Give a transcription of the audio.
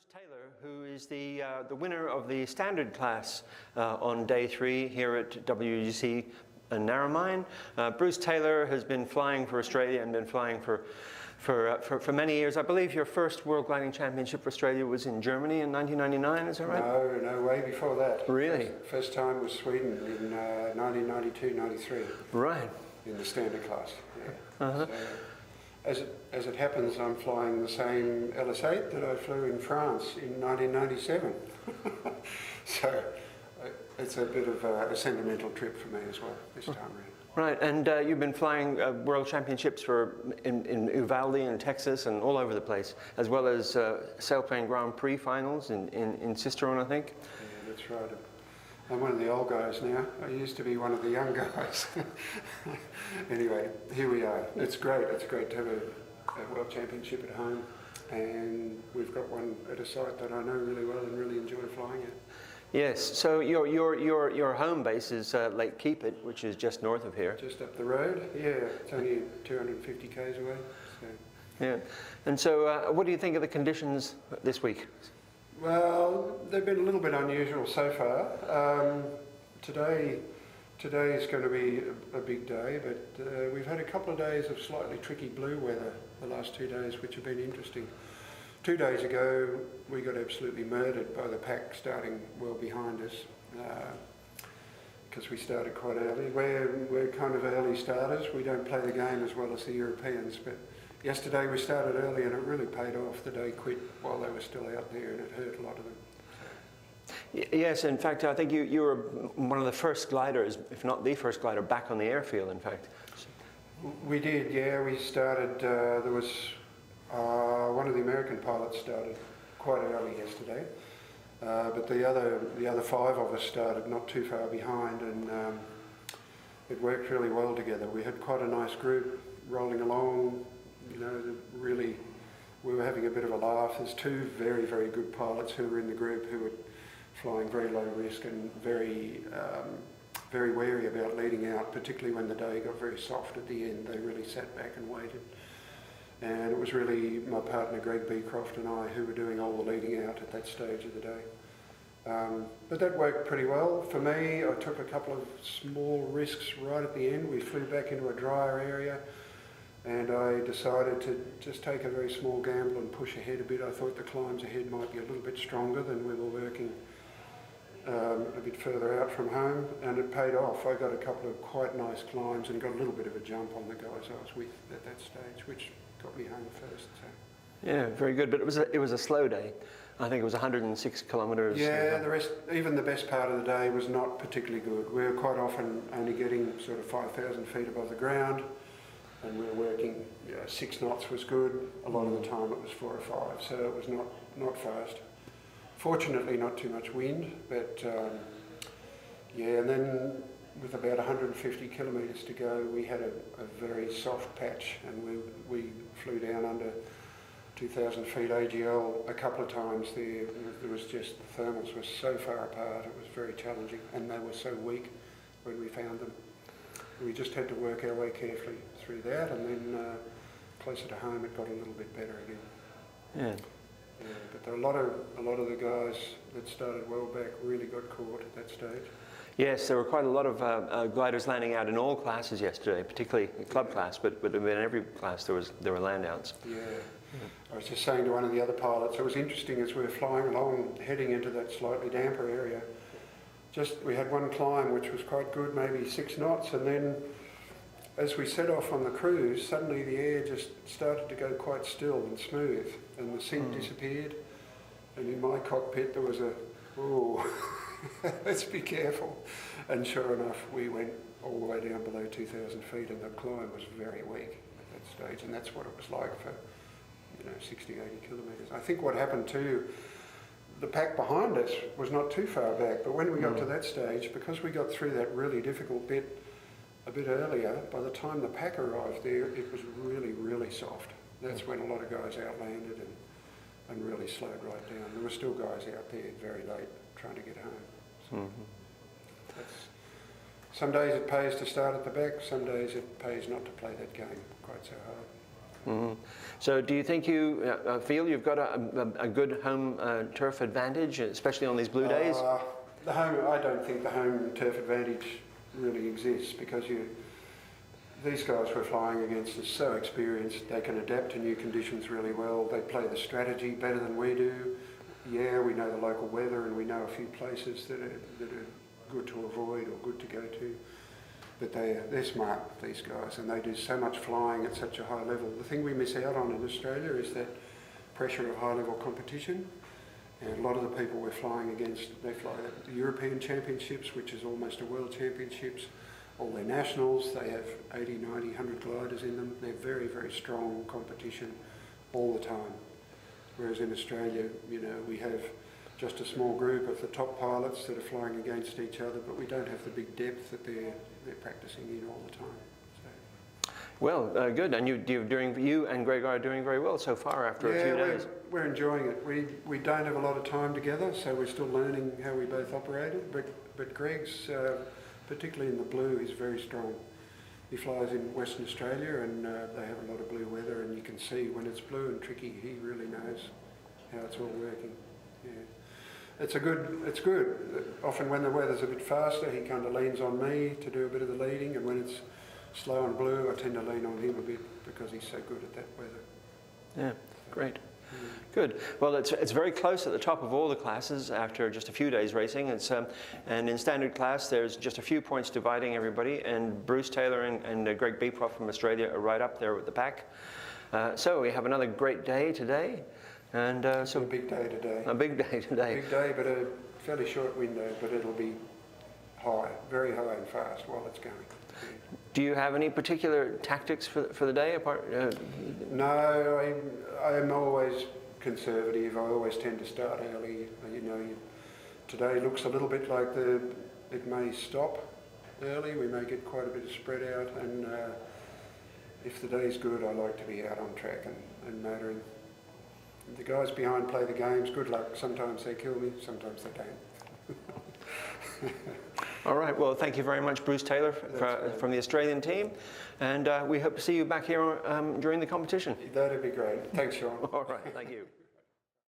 Bruce Taylor, who is the winner of the standard class on day 3 here at WGC Narromine. Bruce Taylor has been flying for Australia and been flying for many years. I believe your first World Gliding Championship for Australia was in Germany in 1999, is that right? No, way before that. Really? First time was Sweden in 1992-93. Right. In the standard class. Yeah. Uh-huh. So, as it happens, I'm flying the same LS8 that I flew in France in 1997. So it's a bit of a sentimental trip for me as well this time around. Right, and you've been flying World Championships in Uvalde and Texas and all over the place, as well as Sailplane Grand Prix finals in Cicerone, I think. Yeah, that's right. I'm one of the old guys now. I used to be one of the young guys. Anyway, here we are. It's great. It's great to have a World Championship at home, and we've got one at a site that I know really well and really enjoy flying at. Yes. So your home base is Lake Keepit, which is just north of here. Just up the road. Yeah, it's only 250 k's away. So. Yeah. And so, what do you think of the conditions this week? Well, they've been a little bit unusual so far. Today is going to be a big day, but we've had a couple of days of slightly tricky blue weather the last 2 days, which have been interesting. 2 days ago, we got absolutely murdered by the pack starting well behind us because we started quite early. We're kind of early starters. We don't play the game as well as the Europeans, but yesterday we started early and it really paid off. The day quit while they were still out there and it hurt a lot of them. Yes, in fact, I think you were one of the first gliders, if not the first glider, back on the airfield, in fact. We did, yeah. We started, there was one of the American pilots started quite early yesterday, but the other 5 of us started not too far behind, and it worked really well together. We had quite a nice group rolling along, you know, really, we were having a bit of a laugh. There's 2 very, very good pilots who were in the group who were flying very low risk and very wary about leading out, particularly when the day got very soft at the end. They really sat back and waited. And it was really my partner Greg Beecroft and I who were doing all the leading out at that stage of the day. But that worked pretty well. For me, I took a couple of small risks right at the end. We flew back into a drier area and I decided to just take a very small gamble and push ahead a bit. I thought the climbs ahead might be a little bit stronger than we were working a bit further out from home, and it paid off. I got a couple of quite nice climbs and got a little bit of a jump on the guys I was with at that stage, which got me home first. So. Yeah, very good. But it was a slow day. I think it was 106 kilometres. Yeah, the rest, even the best part of the day was not particularly good. We were quite often only getting sort of 5,000 feet above the ground, and we were working, 6 knots was good. A lot of the time it was 4 or 5, so it was not fast. Fortunately, not too much wind, but yeah, and then with about 150 kilometres to go, we had a very soft patch, and we flew down under 2,000 feet AGL a couple of times there. There was just, the thermals were so far apart, it was very challenging, and they were so weak when we found them. We just had to work our way carefully through that, and then closer to home it got a little bit better again. Yeah. Yeah, but a lot of the guys that started well back really got caught at that stage. Yes, there were quite a lot of gliders landing out in all classes yesterday, particularly club class, but in every class there were landouts. Yeah. I was just saying to one of the other pilots, it was interesting as we were flying along, heading into that slightly damper area. We had one climb which was quite good, maybe 6 knots, and then as we set off on the cruise, suddenly the air just started to go quite still and smooth, and the sync disappeared. And in my cockpit there was a, oh, let's be careful. And sure enough, we went all the way down below 2,000 feet, and the climb was very weak at that stage, and that's what it was like for 60, 80 kilometres. I think what happened too, the pack behind us was not too far back, but when we got to that stage, because we got through that really difficult bit a bit earlier, by the time the pack arrived there, it was really, really soft. That's when a lot of guys outlanded and really slowed right down. There were still guys out there very late trying to get home. So some days it pays to start at the back, some days it pays not to play that game quite so hard. Mhm. So do you think you feel you've got a good home turf advantage, especially on these blue days? I don't think the home turf advantage really exists, because these guys we're flying against are so experienced. They can adapt to new conditions really well. They play the strategy better than we do. Yeah, we know the local weather, and we know a few places that are good to avoid or good to go to. But they're smart, these guys, and they do so much flying at such a high level. The thing we miss out on in Australia is that pressure of high-level competition. And a lot of the people we're flying against, they fly at the European Championships, which is almost a World Championships. All their nationals, they have 80, 90, 100 gliders in them. They're very, very strong competition all the time. Whereas in Australia, you know, we have just a small group of the top pilots that are flying against each other, but we don't have the big depth that they're practicing in all the time. So. Well, good. And you and Greg are doing very well so far after a few days. We're enjoying it. We don't have a lot of time together, so we're still learning how we both operate it. But Greg's, particularly in the blue, is very strong. He flies in Western Australia, and they have a lot of blue weather, and you can see when it's blue and tricky, he really knows how it's all working. Yeah. It's good. Often when the weather's a bit faster, he kind of leans on me to do a bit of the leading, and when it's slow and blue, I tend to lean on him a bit because he's so good at that weather. Yeah, great. Good. Well, it's very close at the top of all the classes after just a few days racing. And in standard class, there's just a few points dividing everybody, and Bruce Taylor and Greg Beecroft from Australia are right up there with the pack. So we have another great day today. And so a big day today. A big day today. Big day, but a fairly short window, but it'll be high, very high and fast while it's going. Yeah. Do you have any particular tactics for the day? No, I'm always conservative. I always tend to start early. You know, today looks a little bit like it may stop early. We may get quite a bit of spread out, and if the day's good, I like to be out on track and motoring. The guys behind play the games. Good luck. Sometimes they kill me, sometimes they don't. All right. Well, thank you very much, Bruce Taylor, from the Australian team. And we hope to see you back here during the competition. That'd be great. Thanks, Sean. All right. Thank you.